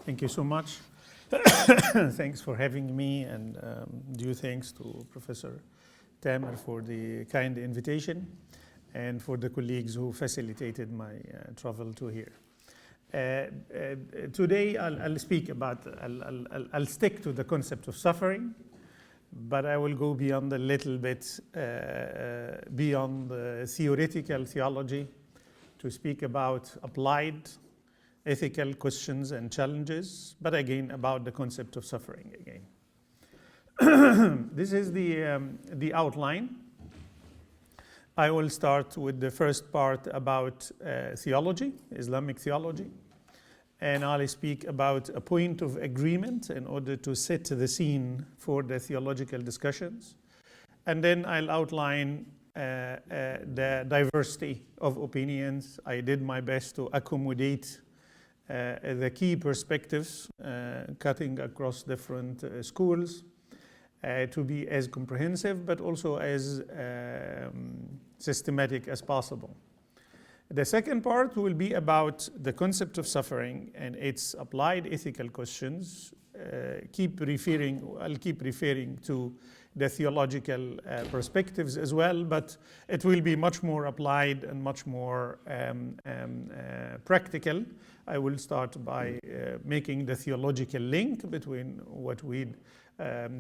Thank you so much. Thanks for having me, and due thanks to Professor Tamer for the kind invitation and for the colleagues who facilitated my travel to here. Today I'll speak about, I'll stick to the concept of suffering, but I will go beyond a little bit, beyond the theoretical theology to speak about applied ethical questions and challenges, but again about the concept of suffering again. This is the outline. I will start with the first part about theology, Islamic theology, and I'll speak about a point of agreement in order to set the scene for the theological discussions. And then I'll outline the diversity of opinions. I did my best to accommodate the key perspectives cutting across different schools to be as comprehensive but also as systematic as possible. The second part will be about the concept of suffering and its applied ethical questions. I'll keep referring to the theological perspectives as well, but it will be much more applied and much more practical. I will start by making the theological link between what we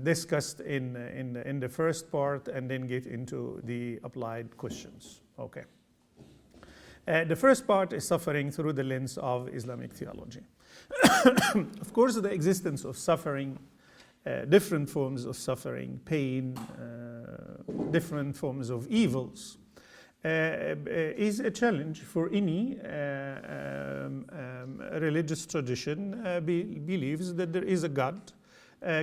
discussed in the first part and then get into the applied questions. Okay. The first part is suffering through the lens of Islamic theology. Of course, the existence of suffering, different forms of suffering, pain, different forms of evils, is a challenge for any religious tradition believes that there is a God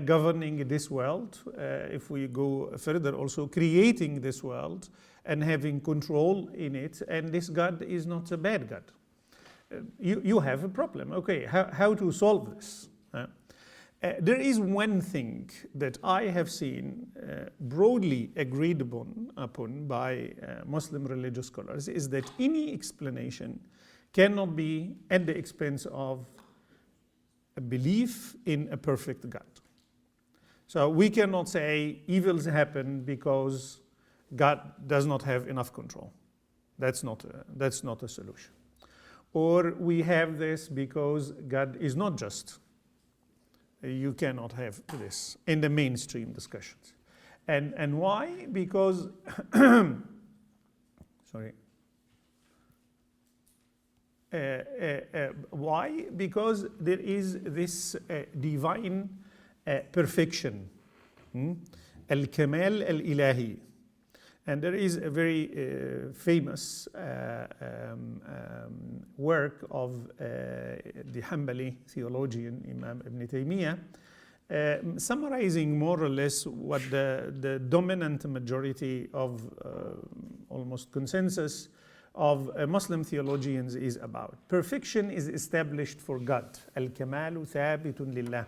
governing this world. If we go further, also creating this world and having control in it, and this God is not a bad God. You have a problem. Okay, how to solve this? There is one thing that I have seen broadly agreed upon by Muslim religious scholars is that any explanation cannot be at the expense of a belief in a perfect God. So we cannot say evils happen because God does not have enough control. That's not a solution. Or we have this because God is not just. You cannot have this in the mainstream discussions. And why? Because, sorry. Why? Because there is this divine perfection, al-kamāl, al-ilāhī. And there is a very famous work of the Hanbali theologian Imam Ibn Taymiyyah, summarizing more or less what the dominant majority of almost consensus of Muslim theologians is about. Perfection is established for God. Al-kamālu thābitun lillah.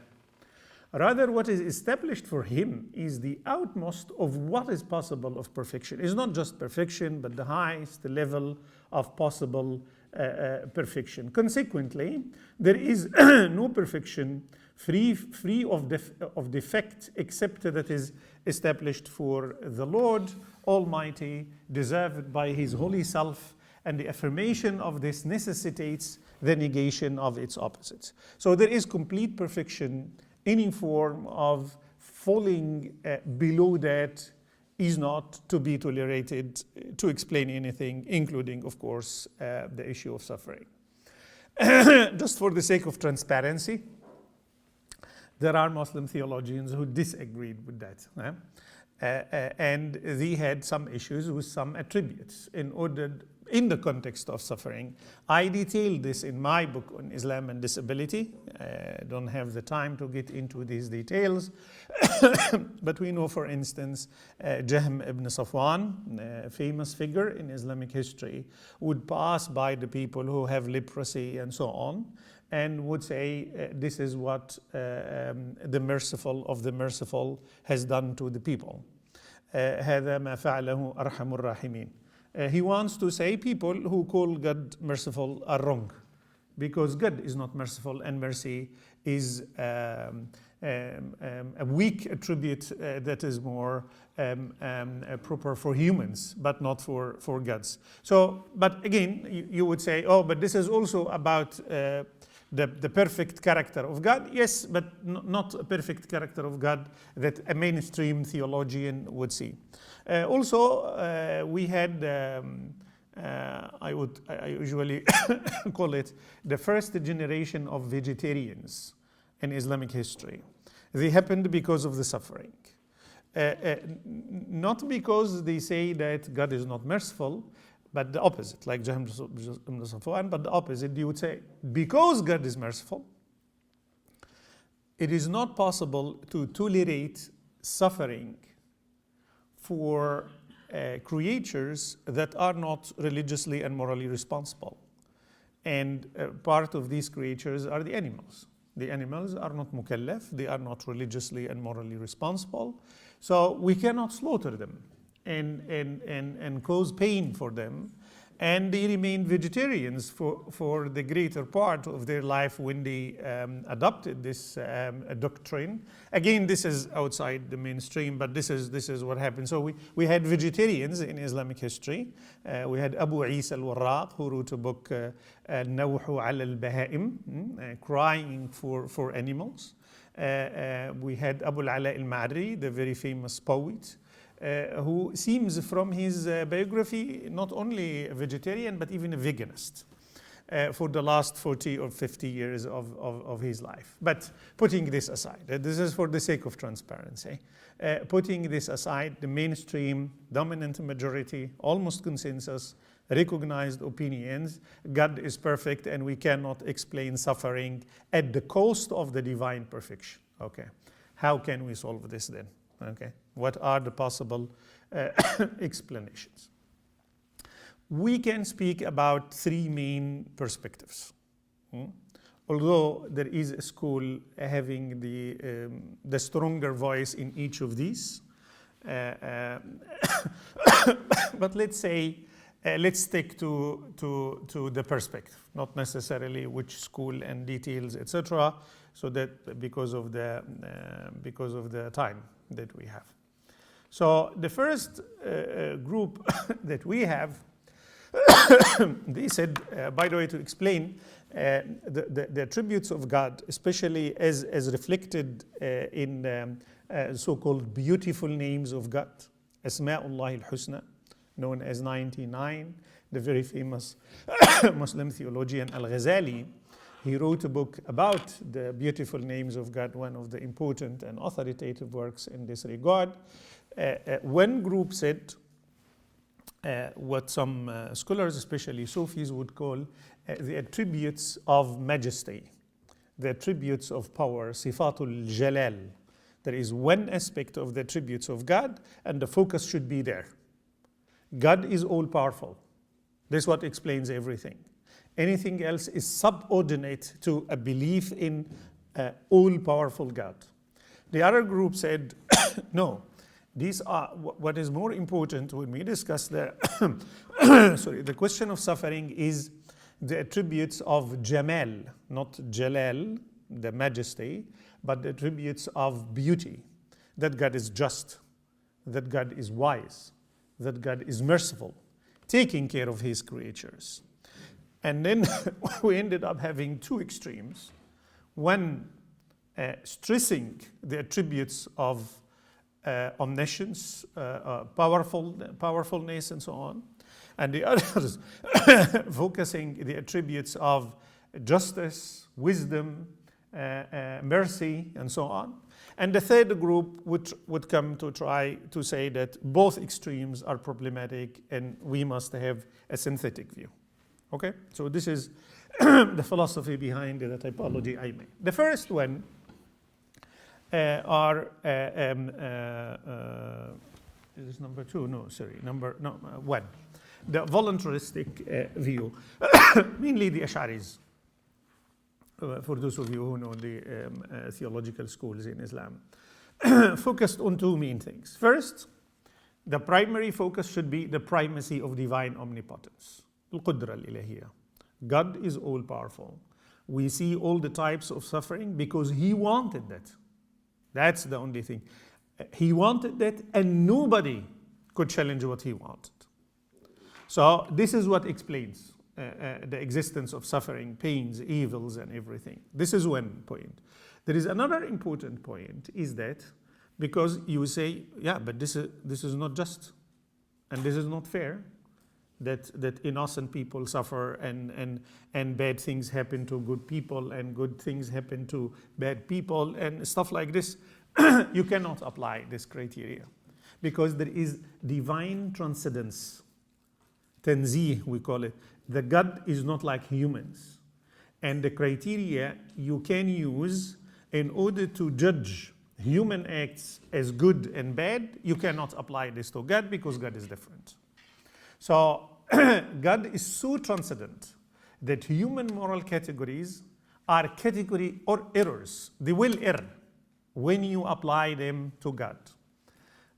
Rather, what is established for him is the outmost of what is possible of perfection. It's not just perfection, but the highest level of possible perfection. Consequently, there is no perfection free of defect except that is established for the Lord Almighty, deserved by His holy self, and the affirmation of this necessitates the negation of its opposites. So there is complete perfection. Any form of falling below that is not to be tolerated to explain anything, including, of course, the issue of suffering. Just for the sake of transparency, there are Muslim theologians who disagreed with that. And they had some issues with some attributes in the context of suffering. I detailed this in my book on Islam and disability. I don't have the time to get into these details. But we know, for instance, Jahm ibn Safwan, a famous figure in Islamic history, would pass by the people who have leprosy and so on, and would say, this is what the merciful of the merciful has done to the people. هذا ما فعله أرحم الراحمين. He wants to say people who call God merciful are wrong, because God is not merciful, and mercy is a weak attribute that is more proper for humans, but not for gods. So, but again, you would say, oh, but this is also about the perfect character of God. Yes, but not a perfect character of God that a mainstream theologian would see. Also, we had, I usually call it the first generation of vegetarians in Islamic history. They happened because of the suffering. Not because they say that God is not merciful, but the opposite, like Jahm ibn Safwan, but the opposite, you would say, because God is merciful, it is not possible to tolerate suffering for creatures that are not religiously and morally responsible. And part of these creatures are the animals. The animals are not mukallaf, they are not religiously and morally responsible. So we cannot slaughter them and cause pain for them. And they remain vegetarians for the greater part of their life when they adopted this doctrine. Again, this is outside the mainstream, but this is what happened. So we had vegetarians in Islamic history. We had Abu Isa al-Warraq, who wrote a book, Nawhu al-Bahaim, crying for animals. We had Abu al-Ala al-Ma'ri, the very famous poet, who seems from his biography not only a vegetarian but even a veganist for the last 40 or 50 years of his life. But putting this aside, this is for the sake of transparency. Putting this aside, the mainstream, dominant majority, almost consensus, recognized opinions, God is perfect and we cannot explain suffering at the cost of the divine perfection. Okay, how can we solve this then? Okay, what are the possible explanations? We can speak about three main perspectives. Although there is a school having the stronger voice in each of these. But let's say, let's stick to the perspective, not necessarily which school and details, etc. So that because of the time that we have. So the first group that we have, they said, by the way, to explain the attributes of God, especially as reflected in so-called beautiful names of God, Asma'ullah al-Husna, known as 99, the very famous Muslim theologian al-Ghazali. He wrote a book about the beautiful names of God, one of the important and authoritative works in this regard. One group said what some scholars, especially Sufis, would call the attributes of majesty, the attributes of power, sifatul jalal. There is one aspect of the attributes of God, and the focus should be there. God is all-powerful. This is what explains everything. Anything else is subordinate to a belief in all-powerful God. The other group said, no, these are what is more important when we discuss the the question of suffering is the attributes of Jamal, not Jalal, the majesty, but the attributes of beauty, that God is just, that God is wise, that God is merciful, taking care of his creatures. And then we ended up having two extremes. One stressing the attributes of omniscience, powerfulness, and so on. And the others focusing the attributes of justice, wisdom, mercy, and so on. And the third group would come to try to say that both extremes are problematic and we must have a synthetic view. Okay, so this is the philosophy behind the typology I made. The first one are is this number two? No, sorry, one. The voluntaristic view, mainly the Ash'aris. For those of you who know the theological schools in Islam, focused on two main things. First, the primary focus should be the primacy of divine omnipotence. Al-Qudra al-ilāhiyya. God is all-powerful. We see all the types of suffering because he wanted that. That's the only thing. He wanted that, and nobody could challenge what he wanted. So this is what explains the existence of suffering, pains, evils, and everything. This is one point. There is another important point, is that because you say, yeah, but this is not just, and this is not fair, that innocent people suffer and bad things happen to good people and good things happen to bad people and stuff like this. You cannot apply this criteria because there is divine transcendence. Tanzih, we call it. The God is not like humans. And the criteria you can use in order to judge human acts as good and bad, you cannot apply this to God because God is different. So God is so transcendent that human moral categories are category or errors. They will err when you apply them to God.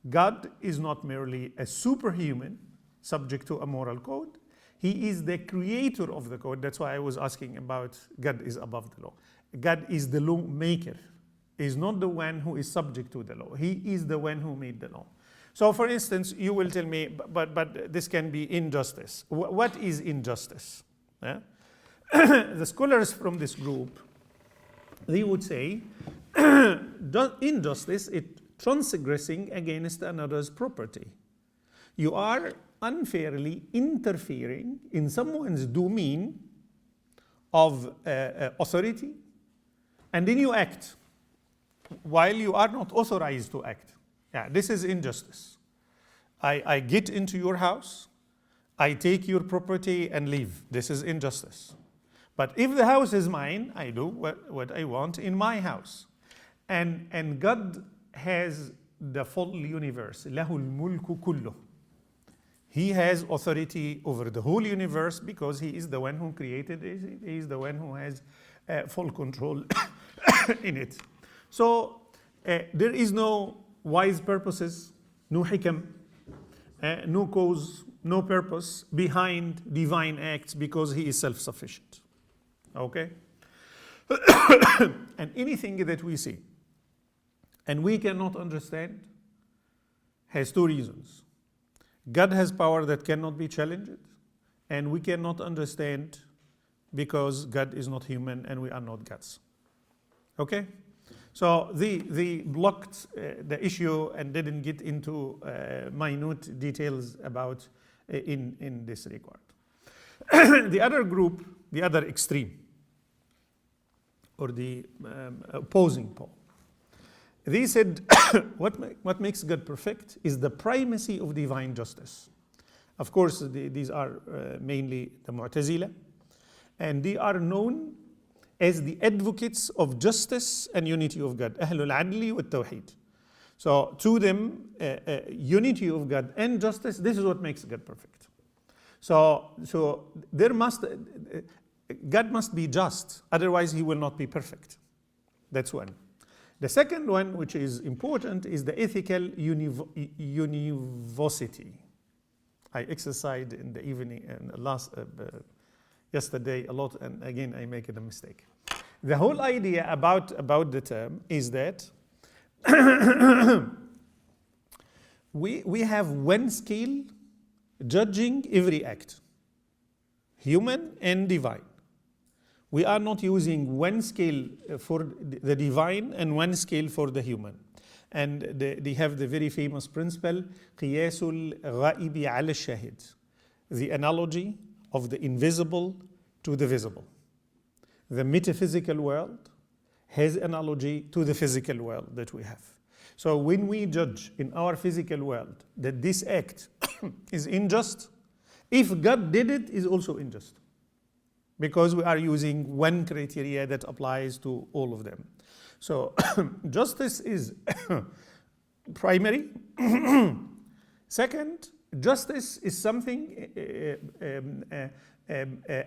God is not merely a superhuman subject to a moral code. He is the creator of the code. That's why I was asking about God is above the law. God is the lawmaker. He is not the one who is subject to the law. He is the one who made the law. So for instance, you will tell me, but this can be injustice. What is injustice? Yeah? The scholars from this group, they would say, injustice is transgressing against another's property. You are unfairly interfering in someone's domain of authority, and then you act while you are not authorized to act. Yeah, this is injustice. I get into your house, I take your property and leave. This is injustice. But if the house is mine, I do what I want in my house. And God has the full universe. لَهُ الْمُلْكُ كُلُّهُ. He has authority over the whole universe because he is the one who created it. He is the one who has full control in it. So there is no wise purposes, no hikam, no cause, no purpose behind divine acts because he is self-sufficient. Okay? And anything that we see and we cannot understand has two reasons. God has power that cannot be challenged, and we cannot understand because God is not human and we are not gods. Okay? So they blocked the issue and didn't get into minute details about in this regard. The other group, the other extreme, or the opposing pole, they said what makes God perfect is the primacy of divine justice. Of course, these are mainly the Mu'tazila, and they are known as the advocates of justice and unity of God. Ahlul Adli wa Tawheed. So to them, unity of God and justice, this is what makes God perfect. So God must be just, otherwise he will not be perfect. That's one. The second one, which is important, is the ethical univocity. I exercised in the evening and yesterday a lot, and again I make a mistake. The whole idea about the term is that we have one scale judging every act, human and divine. We are not using one scale for the divine and one scale for the human. And they have the very famous principle, قِيَاسُ الْغَائِبِ عَلَى الشَّاهِدِ, the analogy of the invisible to the visible. The metaphysical world has analogy to the physical world that we have. So when we judge in our physical world that this act is unjust, if God did it, is also unjust. Because we are using one criteria that applies to all of them. So justice is primary. Second, justice is something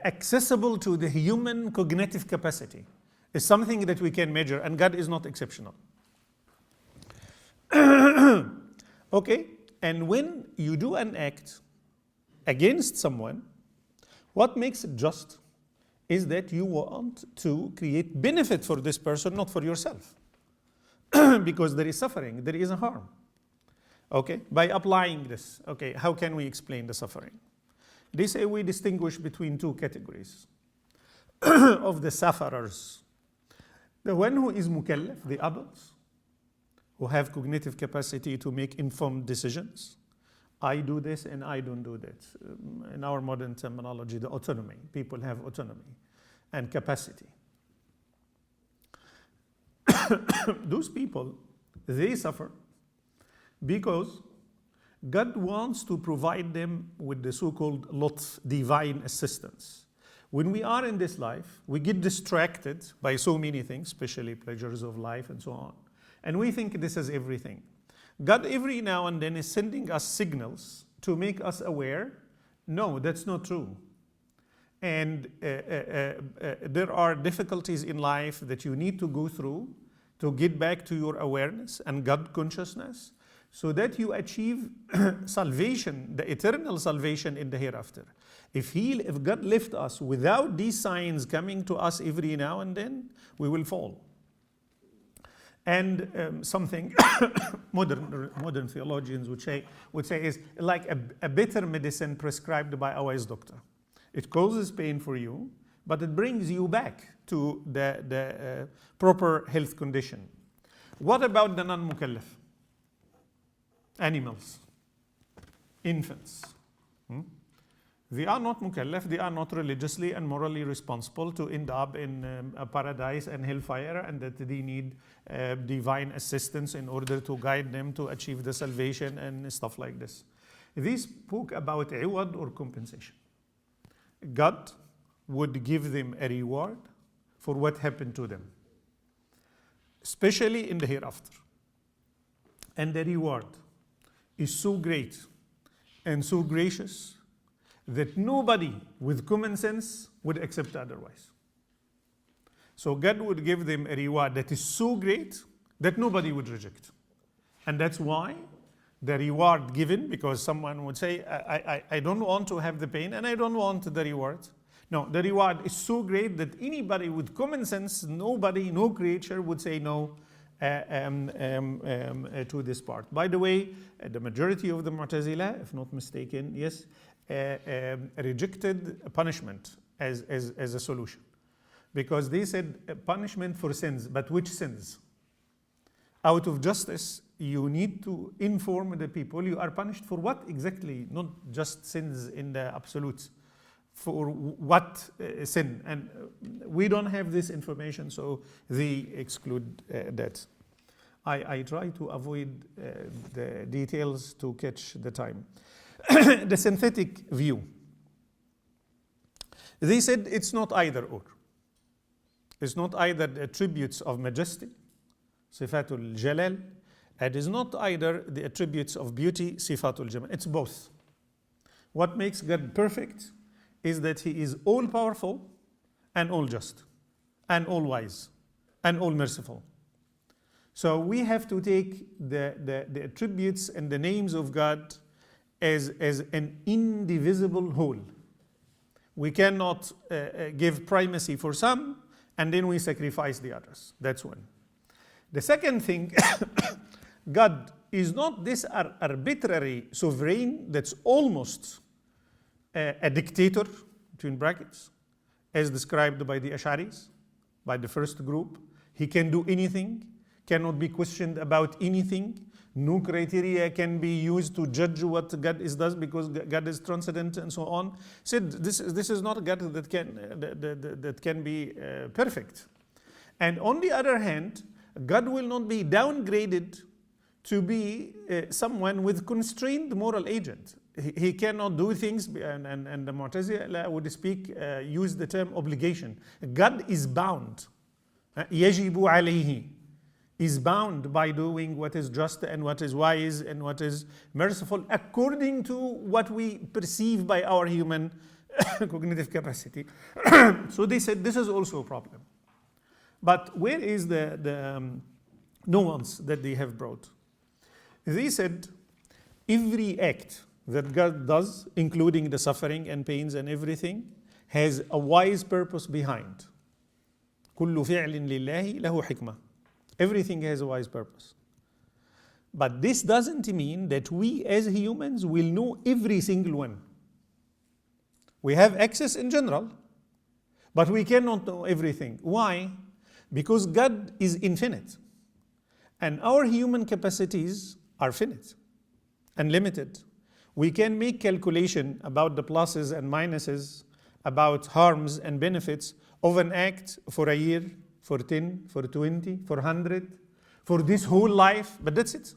accessible to the human cognitive capacity. It's something that we can measure, and God is not exceptional. Okay, and when you do an act against someone, what makes it just is that you want to create benefit for this person, not for yourself. Because there is suffering, there is a harm. Okay, by applying this, okay, how can we explain the suffering? They say we distinguish between two categories of the sufferers. The one who is mukallaf, the adults, who have cognitive capacity to make informed decisions. I do this and I don't do that. In our modern terminology, the autonomy. People have autonomy and capacity. Those people, they suffer because God wants to provide them with the so-called lutf, divine assistance. When we are in this life, we get distracted by so many things, especially pleasures of life and so on. And we think this is everything. God every now and then is sending us signals to make us aware, no, that's not true. And there are difficulties in life that you need to go through to get back to your awareness and God consciousness so that you achieve salvation, the eternal salvation in the hereafter. If God left us without these signs coming to us every now and then, we will fall. And something modern theologians would say is like a better medicine prescribed by a wise doctor. It causes pain for you, but it brings you back to the proper health condition. What about the non-mukallaf? Animals, infants. They are not mukallaf, they are not religiously and morally responsible to end up in a paradise and hellfire, and that they need divine assistance in order to guide them to achieve the salvation and stuff like this. They spoke about iwad or compensation. God would give them a reward for what happened to them, especially in the hereafter. And the reward is so great and so gracious that nobody with common sense would accept otherwise. So God would give them a reward that is so great that nobody would reject. And that's why the reward given, because someone would say, I don't want to have the pain and I don't want the reward. No, the reward is so great that anybody with common sense, nobody, no creature would say no to this part. By the way, the majority of the Mu'tazila, if not mistaken, yes, rejected punishment as a solution. Because they said punishment for sins, but which sins? Out of justice, you need to inform the people you are punished for what exactly, not just sins in the absolute. For what sin? And we don't have this information, so they exclude that. I try to avoid the details to catch the time. The synthetic view. They said it's not either or. It's not either the attributes of majesty, sifatul jalal, and it's not either the attributes of beauty, sifatul jamal. It's both. What makes God perfect is that he is all powerful and all just and all wise and all merciful. So we have to take the attributes and the names of God as an indivisible whole. We cannot give primacy for some and then we sacrifice the others. That's one. The second thing, God is not this arbitrary sovereign that's almost a dictator, between brackets, as described by the Ash'aris, by the first group. He can do anything, cannot be questioned about anything. No criteria can be used to judge what God does because God is transcendent and so on. Said this is not a God that can be perfect. And on the other hand, God will not be downgraded to be someone with constrained moral agent. He cannot do things, and the Mu'tazila would use the term obligation. God is bound. يَجِبُ عَلَيْهِ is bound by doing what is just and what is wise and what is merciful according to what we perceive by our human cognitive capacity. So they said this is also a problem. But where is the nuance that they have brought? They said every act that God does, including the suffering and pains and everything, has a wise purpose behind. كل فعل لله له حكمة. Everything has a wise purpose. But this doesn't mean that we as humans will know every single one. We have access in general, but we cannot know everything. Why? Because God is infinite. And our human capacities are finite and limited. We can make calculation about the pluses and minuses, about harms and benefits of an act for a year, for 10, for 20, for 100, for this whole life, but that's it.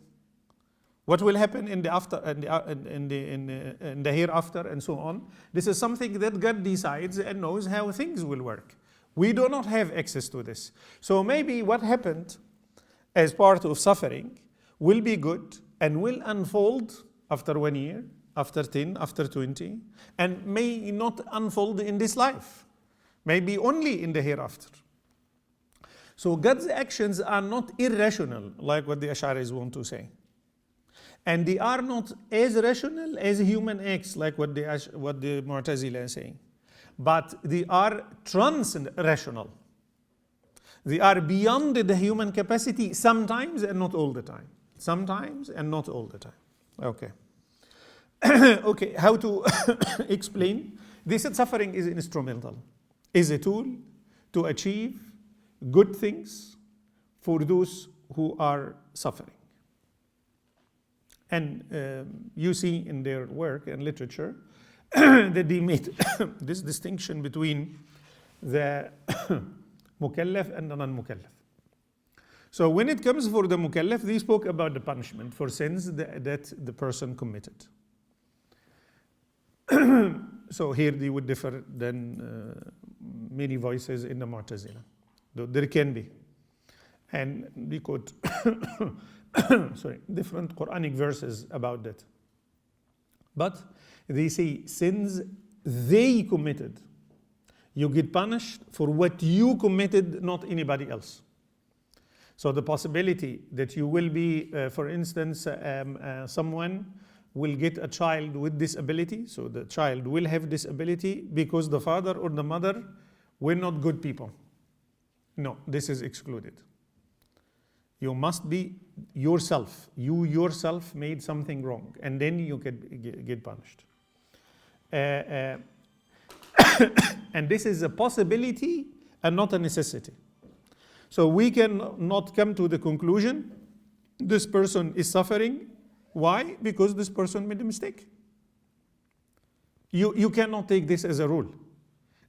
What will happen in the after, in the hereafter, and so on? This is something that God decides and knows how things will work. We do not have access to this. So maybe what happened as part of suffering will be good and will unfold after 1 year, after 10, after 20, and may not unfold in this life. Maybe only in the hereafter. So God's actions are not irrational, like what the Ash'aris want to say. And they are not as rational as human acts, like what the Mu'tazila is saying. But they are trans-rational. They are beyond the human capacity sometimes and not all the time. Sometimes and not all the time. Okay. Okay, how to explain? They said suffering is instrumental, is a tool to achieve good things for those who are suffering. And you see in their work and literature that they made this distinction between the mukallaf and the non-mukallaf. So when it comes for the mukallaf, they spoke about the punishment for sins that the person committed. So here they would differ than many voices in the Mu'tazila, though there can be. And they quote different Quranic verses about that. But they say sins they committed, you get punished for what you committed, not anybody else. So the possibility that you will be, for instance, someone will get a child with disability, so the child will have disability because the father or the mother were not good people. No, this is excluded. You must be yourself. You yourself made something wrong, and then you get punished. And this is a possibility and not a necessity. So we cannot come to the conclusion this person is suffering. Why? Because this person made a mistake. You cannot take this as a rule.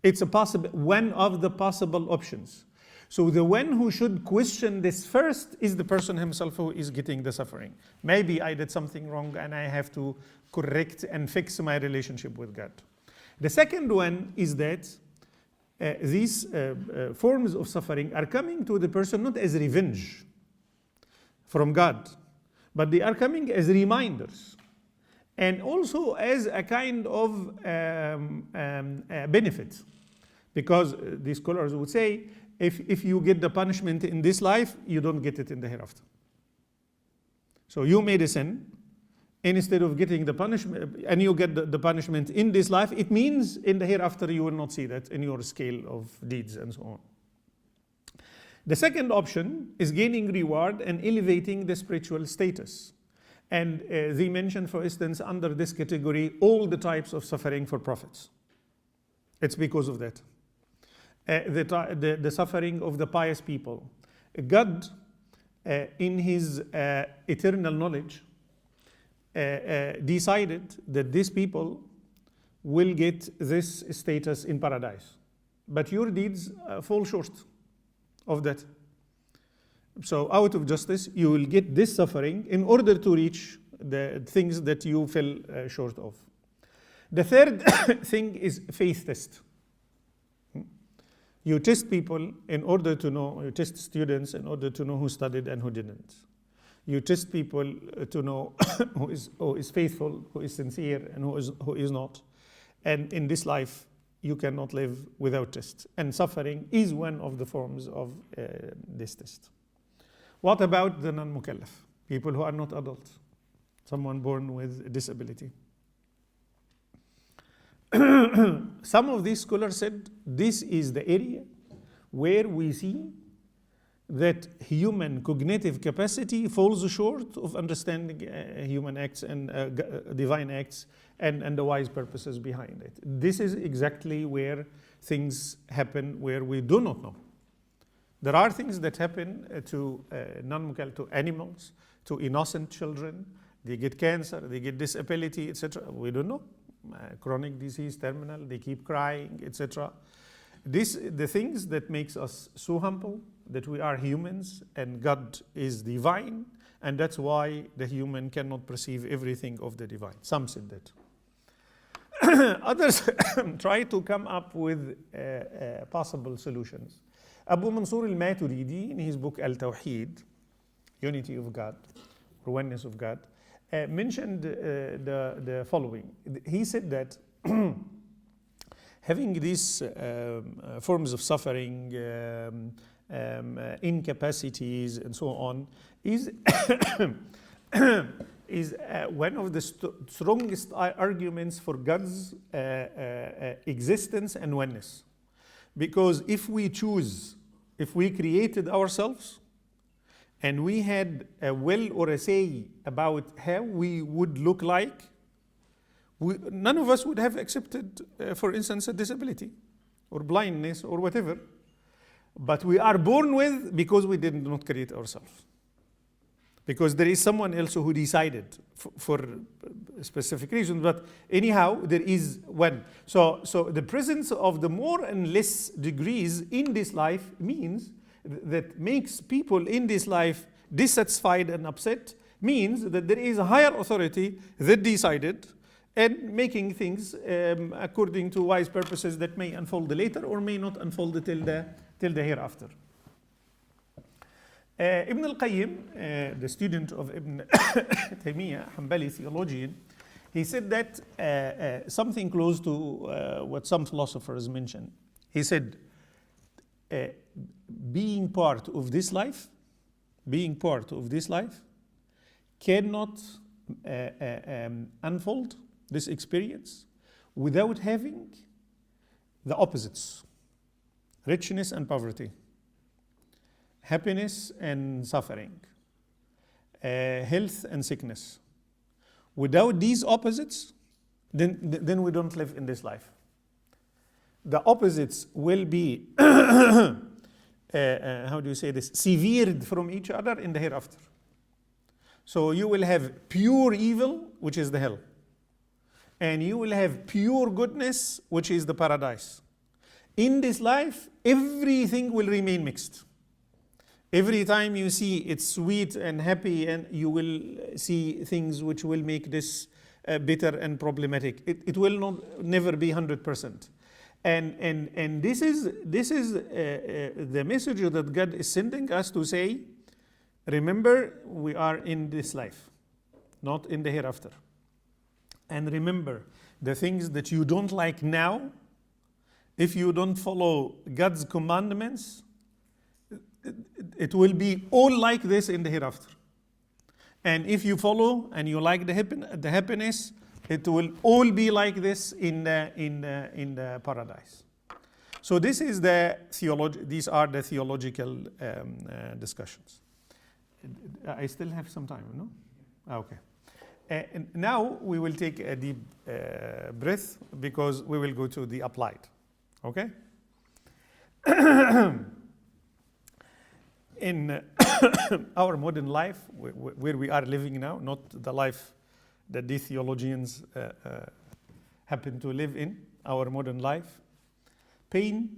It's one of the possible options. So the one who should question this first is the person himself who is getting the suffering. Maybe I did something wrong and I have to correct and fix my relationship with God. The second one is that these forms of suffering are coming to the person not as revenge from God, but they are coming as reminders and also as a kind of benefit. Because the scholars would say, if you get the punishment in this life, you don't get it in the hereafter. So you made a sin, and instead of getting the punishment, and you get the punishment in this life, it means in the hereafter you will not see that in your scale of deeds and so on. The second option is gaining reward and elevating the spiritual status. And they mention, for instance, under this category, all the types of suffering for prophets. It's because of that. The suffering of the pious people. God, in his eternal knowledge, decided that these people will get this status in paradise. But your deeds fall short of that. So out of justice, you will get this suffering in order to reach the things that you fell short of. The third thing is faith test. You test people in order to know, you test students in order to know who studied and who didn't. You test people to know who is faithful, who is sincere, and who is not. And in this life, you cannot live without test. And suffering is one of the forms of this test. What about the non-mukallaf? People who are not adults, someone born with a disability. Some of these scholars said this is the area where we see that human cognitive capacity falls short of understanding human acts and divine acts and the wise purposes behind it. This is exactly where things happen where we do not know. There are things that happen to to animals, to innocent children. They get cancer, they get disability, etc. We don't know. Chronic disease, terminal, they keep crying, etc. The things that makes us so humble, that we are humans and God is divine, and that's why the human cannot perceive everything of the divine. Some said that. Others try to come up with possible solutions. Abu Mansur al-Maturidi, in his book Al-Tawheed, Unity of God, or Oneness of God, mentioned the following. He said that having these forms of suffering, incapacities, and so on, is is one of the strongest arguments for God's existence and oneness. Because if we created ourselves, and we had a will or a say about how we would look like, none of us would have accepted, for instance, a disability or blindness or whatever. But we are born with because we did not create ourselves. Because there is someone else who decided for specific reasons. But anyhow, there is one. So the presence of the more and less degrees in this life means that makes people in this life dissatisfied and upset, means that there is a higher authority that decided and making things according to wise purposes that may unfold later or may not unfold till the hereafter. Ibn al-Qayyim, the student of Ibn Taymiyyah, Hanbali theologian, he said that something close to what some philosophers mention. He said, being part of this life cannot unfold this experience without having the opposites, richness and poverty, happiness and suffering, health and sickness. Without these opposites, then we don't live in this life. The opposites will be, how do you say this, severed from each other in the hereafter. So you will have pure evil, which is the hell. And you will have pure goodness, which is the paradise. In this life, everything will remain mixed. Every time you see it's sweet and happy, and you will see things which will make this bitter and problematic. It will never be 100%. And this is the message that God is sending us to say, remember, we are in this life, not in the hereafter. And remember, the things that you don't like now, if you don't follow God's commandments, it will be all like this in the hereafter. And if you follow and you like the happiness, it will all be like this in the paradise. So this is these are the theological discussions. I still have some time, no? Okay. And now we will take a deep breath because we will go to the applied. Okay? In our modern life, where we are living now, not the life that these theologians happen to live in, our modern life, pain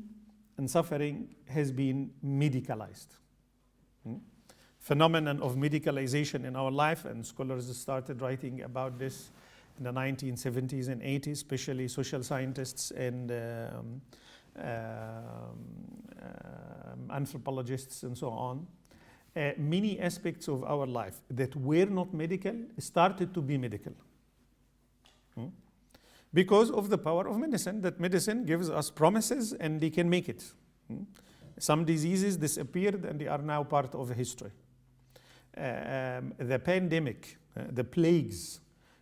and suffering has been medicalized. Phenomenon of medicalization in our life, and scholars started writing about this in the 1970s and 80s, especially social scientists and anthropologists and so on. Many aspects of our life that were not medical started to be medical. Because of the power of medicine, that medicine gives us promises and they can make it. Some diseases disappeared and they are now part of history. The pandemic, the plagues,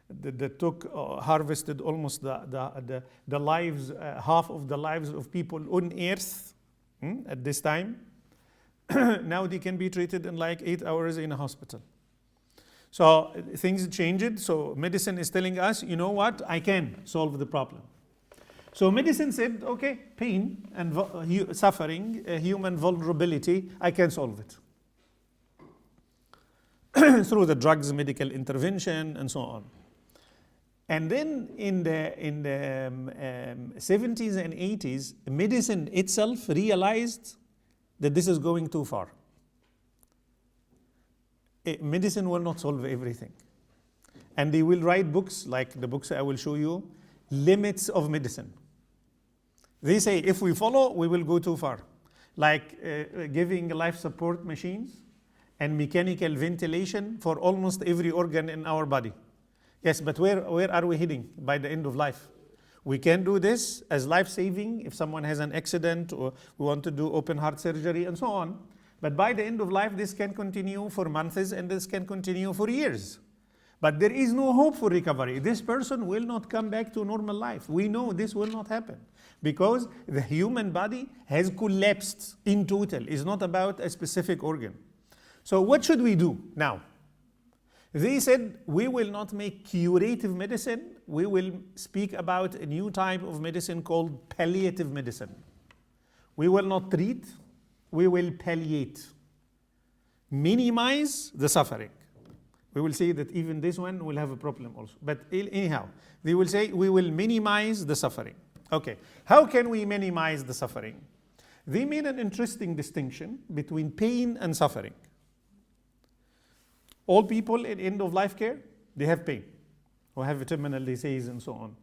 that took, harvested almost the lives, half of the lives of people on Earth at this time. Now they can be treated in like 8 hours in a hospital. So things changed. So medicine is telling us, you know what, I can solve the problem. So medicine said, okay, pain and suffering, human vulnerability, I can solve it. Through the drugs, medical intervention, and so on. And then in the 70s and 80s, medicine itself realized that this is going too far. Medicine will not solve everything. And they will write books like the books I will show you, Limits of Medicine. They say if we follow, we will go too far. Like giving life support machines and mechanical ventilation for almost every organ in our body. Yes, but where are we heading by the end of life? We can do this as life-saving if someone has an accident or we want to do open heart surgery and so on. But by the end of life, this can continue for months and this can continue for years. But there is no hope for recovery. This person will not come back to normal life. We know this will not happen because the human body has collapsed in total. It's not about a specific organ. So what should we do now? They said, we will not make curative medicine. We will speak about a new type of medicine called palliative medicine. We will not treat, we will palliate. Minimize the suffering. We will say that even this one will have a problem also. But anyhow, they will say we will minimize the suffering. Okay, how can we minimize the suffering? They made an interesting distinction between pain and suffering. All people in end-of-life care, they have pain, who have terminal disease and so on.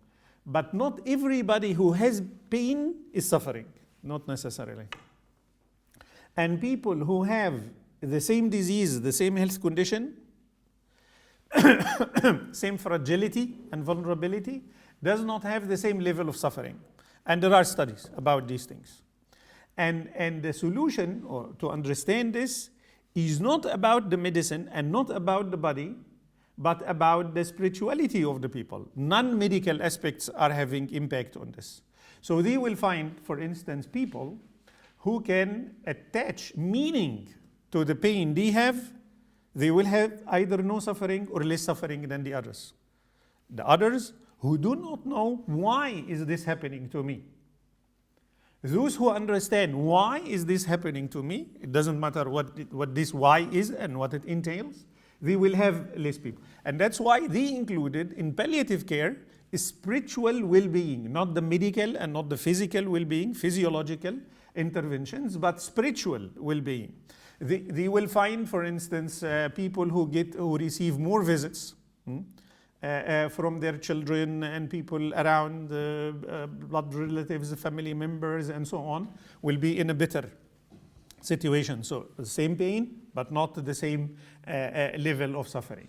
But not everybody who has pain is suffering, not necessarily. And people who have the same disease, the same health condition, same fragility and vulnerability, does not have the same level of suffering. And there are studies about these things. And the solution, or to understand this, is not about the medicine and not about the body, but about the spirituality of the people. Non-medical aspects are having impact on this. So they will find, for instance, people who can attach meaning to the pain they have. They will have either no suffering or less suffering than the others. The others who do not know why is this happening to me. Those who understand why is this happening to me, it doesn't matter what this why is and what it entails, they will have less people. And that's why they included in palliative care spiritual well-being, not the medical and not the physical well-being, physiological interventions, but spiritual well-being. They will find, for instance, people who receive more visits from their children and people around, blood relatives, family members, and so on, will be in a better situation. So the same pain, but not the same level of suffering.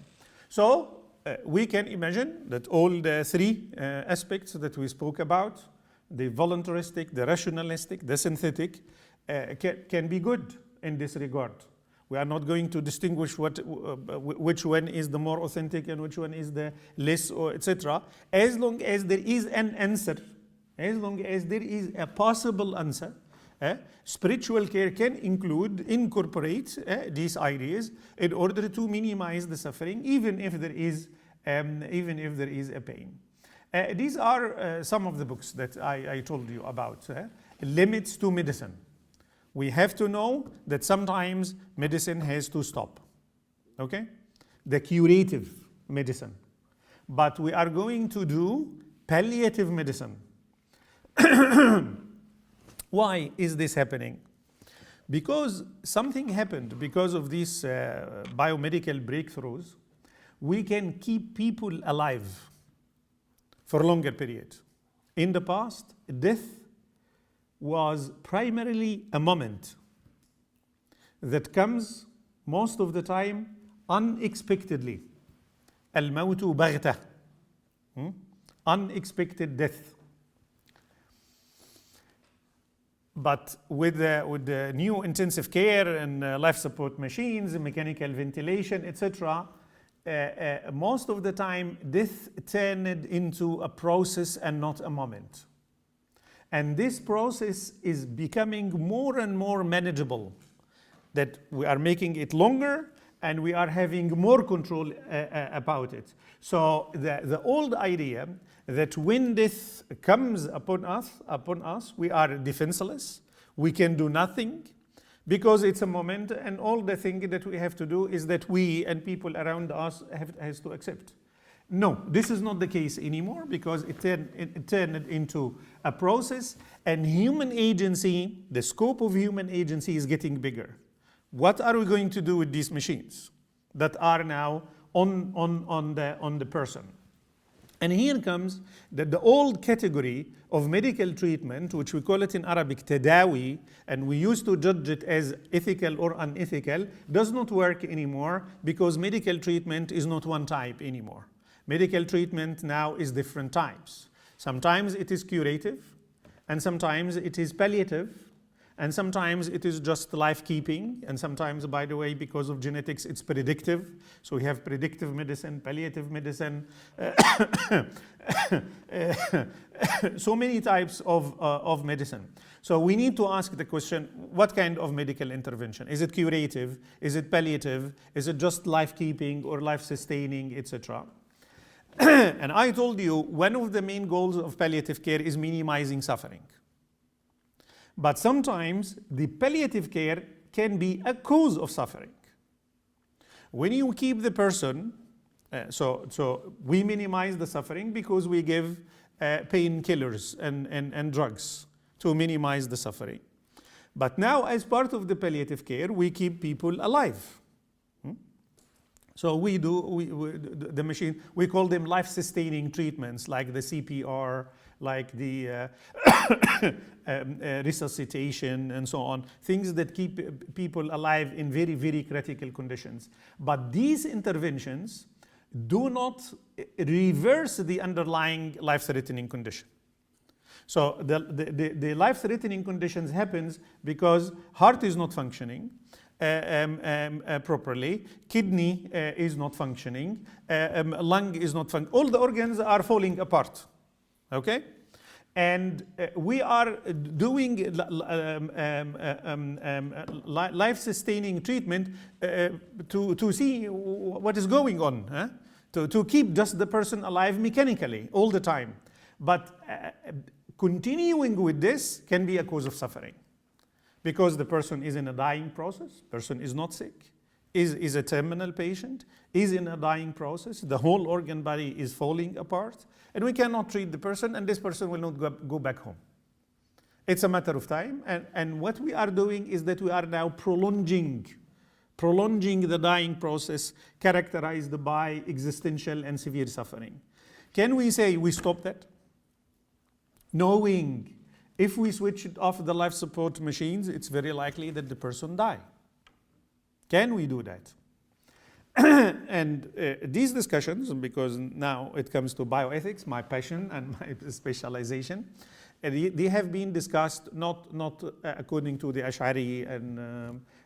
So we can imagine that all the three aspects that we spoke about, the voluntaristic, the rationalistic, the synthetic, can be good in this regard. We are not going to distinguish which one is the more authentic and which one is the less, or etc. As long as there is an answer, as long as there is a possible answer, spiritual care can incorporate these ideas in order to minimize the suffering, even if there is a pain. These are some of the books that I told you about. Limits to medicine. We have to know that sometimes medicine has to stop, okay? The curative medicine. But we are going to do palliative medicine. Why is this happening? Because something happened because of these biomedical breakthroughs. We can keep people alive for a longer period. In the past, death was primarily a moment that comes most of the time unexpectedly. Al-mawtu baghtah. Unexpected death. But with the new intensive care and life support machines, mechanical ventilation, etc., most of the time, death turned into a process and not a moment. And this process is becoming more and more manageable, that we are making it longer and we are having more control about it. So the old idea that when death comes upon us, we are defenseless, we can do nothing, because it's a moment, and all the thing that we have to do is that we and people around us has to accept. No, this is not the case anymore, because it turned into a process, and human agency, the scope of human agency is getting bigger. What are we going to do with these machines that are now on the person? And here comes the old category of medical treatment, which we call it in Arabic tadawi, and we used to judge it as ethical or unethical, does not work anymore, because medical treatment is not one type anymore. Medical treatment now is different types. Sometimes it is curative, and sometimes it is palliative, and sometimes it is just life-keeping, and sometimes, by the way, because of genetics, it's predictive. So we have predictive medicine, palliative medicine, so many types of medicine. So we need to ask the question, what kind of medical intervention? Is it curative? Is it palliative? Is it just life-keeping or life-sustaining, etc.? And I told you, one of the main goals of palliative care is minimizing suffering. But sometimes the palliative care can be a cause of suffering. When you keep the person, so we minimize the suffering because we give painkillers and drugs to minimize the suffering. But now, as part of the palliative care, we keep people alive. So we do the machine, we call them life-sustaining treatments, like the CPR, like the resuscitation and so on, things that keep people alive in very, very critical conditions. But these interventions do not reverse the underlying life-threatening condition. So the life-threatening conditions happens because heart is not functioning properly, kidney is not functioning, lung is not functioning, all the organs are falling apart. Okay? And we are doing life-sustaining treatment to see what is going on, to keep just the person alive mechanically all the time. But continuing with this can be a cause of suffering, because the person is in a dying process, person is not sick, is a terminal patient, is in a dying process, the whole organ body is falling apart, and we cannot treat the person, and this person will not go back home. It's a matter of time, and what we are doing is that we are now prolonging the dying process characterized by existential and severe suffering. Can we say we stop that? Knowing if we switch off the life support machines, it's very likely that the person die. Can we do that? And these discussions, because now it comes to bioethics, my passion and my specialization, they have been discussed not according to the Ash'ari and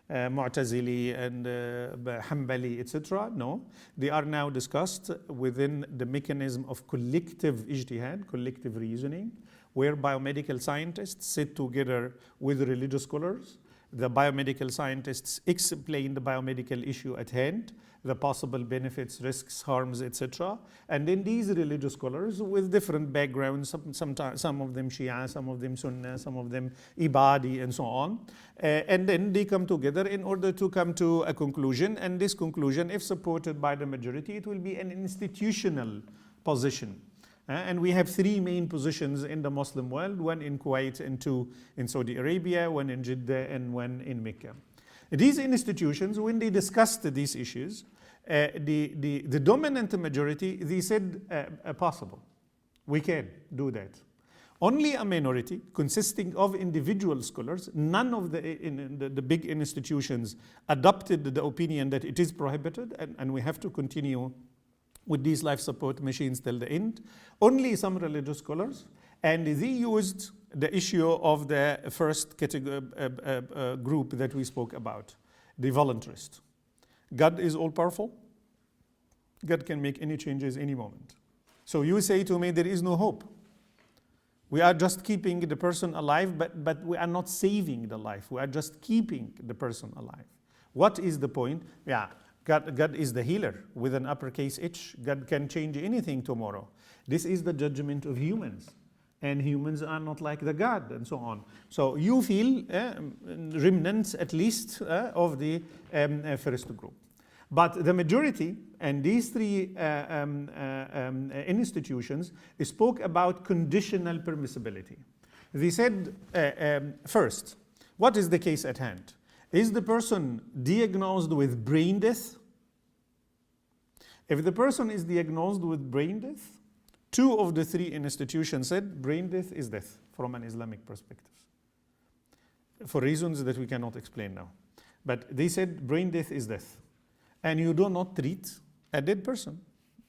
Mu'tazili and Hanbali, etc. No, they are now discussed within the mechanism of collective ijtihad, collective reasoning, where biomedical scientists sit together with religious scholars. The biomedical scientists explain the biomedical issue at hand, the possible benefits, risks, harms, etc. And then these religious scholars with different backgrounds, some of them Shia, some of them Sunnah, some of them Ibadi, and so on. And then they come together in order to come to a conclusion. And this conclusion, if supported by the majority, it will be an institutional position. And we have three main positions in the Muslim world, one in Kuwait and two in Saudi Arabia, one in Jeddah and one in Mecca. These institutions, when they discussed these issues, the dominant majority, they said possible. We can do that. Only a minority consisting of individual scholars, none of the big institutions adopted the opinion that it is prohibited and we have to continue with these life support machines till the end. Only some religious scholars, and they used the issue of the first category, group that we spoke about, the voluntarist. God is all-powerful. God can make any changes any moment. So you say to me, there is no hope. We are just keeping the person alive, but we are not saving the life. We are just keeping the person alive. What is the point? Yeah, God is the healer with an uppercase H. God can change anything tomorrow. This is the judgment of humans. And humans are not like the God, and so on. So you feel remnants, at least, of the first group. But the majority, and these three institutions, spoke about conditional permissibility. They said, first, what is the case at hand? Is the person diagnosed with brain death? If the person is diagnosed with brain death, two of the three institutions said brain death is death from an Islamic perspective, for reasons that we cannot explain now. But they said brain death is death. And you do not treat a dead person.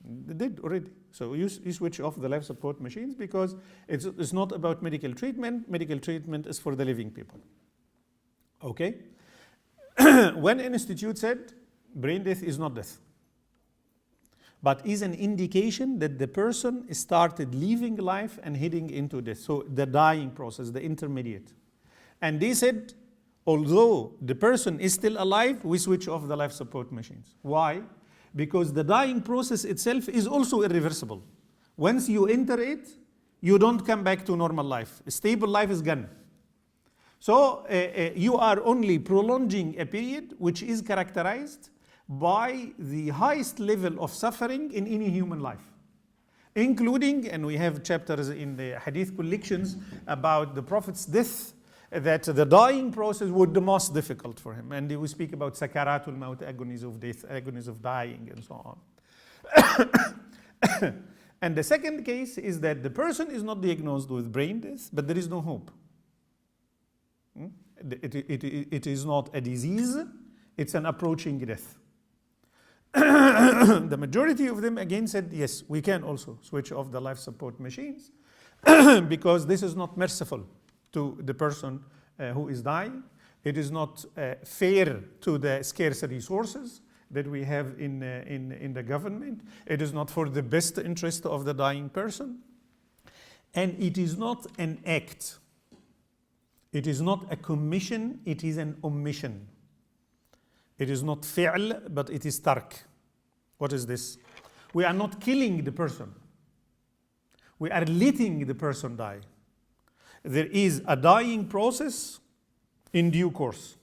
They did already. So you switch off the life support machines because it's not about medical treatment. Medical treatment is for the living people. Okay? One institute said brain death is not death, but is an indication that the person started leaving life and heading into death. So the dying process, the intermediate. And they said, although the person is still alive, we switch off the life support machines. Why? Because the dying process itself is also irreversible. Once you enter it, you don't come back to normal life. A stable life is gone. So you are only prolonging a period which is characterized by the highest level of suffering in any human life, including, and we have chapters in the hadith collections about the Prophet's death, that the dying process was the most difficult for him. And we speak about sakaratul maut, agonies of death, agonies of dying, and so on. And the second case is that the person is not diagnosed with brain death, but there is no hope. It is not a disease, it's an approaching death. The majority of them again said, yes, we can also switch off the life support machines because this is not merciful to the person who is dying. It is not fair to the scarce resources that we have in the government. It is not for the best interest of the dying person. And it is not an act. It is not a commission, it is an omission. It is not fi'l, but it is tark. What is this? We are not killing the person. We are letting the person die. There is a dying process in due course.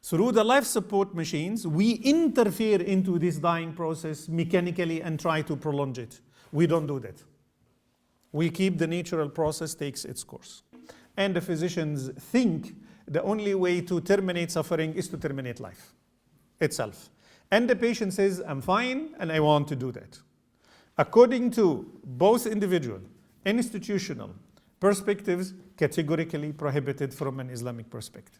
Through the life support machines, we interfere into this dying process mechanically and try to prolong it. We don't do that. We keep the natural process takes its course. And the physicians think the only way to terminate suffering is to terminate life itself. And the patient says, I'm fine and I want to do that. According to both individual, institutional perspectives, categorically prohibited from an Islamic perspective.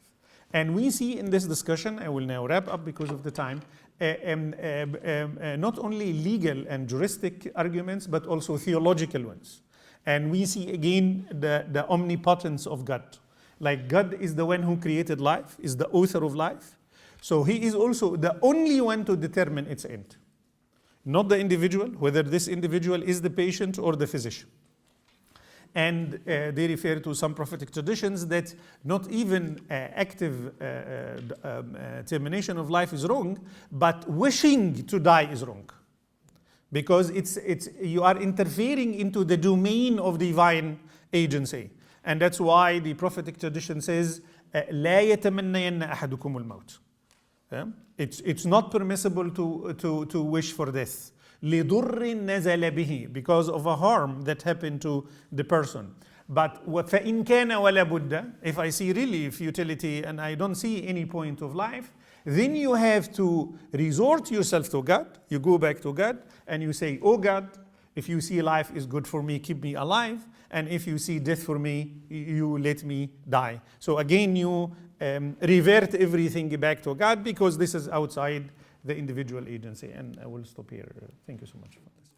And we see in this discussion, I will now wrap up because of the time, not only legal and juristic arguments, but also theological ones. And we see again the omnipotence of God. Like God is the one who created life, is the author of life. So he is also the only one to determine its end. Not the individual, whether this individual is the patient or the physician. And they refer to some prophetic traditions that not even active termination of life is wrong, but wishing to die is wrong. Because you are interfering into the domain of divine agency. And that's why the prophetic tradition says, لا يتمنين أحدكم الموت. It's not permissible to wish for death. لِضُرٍّ نَزَلَ بِهِ, because of a harm that happened to the person. But فَإِنْ كَانَ وَلَا بُدَّ, if I see really futility and I don't see any point of life, then you have to resort yourself to God. You go back to God and you say, oh God, if you see life is good for me, keep me alive. And if you see death for me, you let me die. So again, you revert everything back to God because this is outside the individual agency. And I will stop here. Thank you so much for this.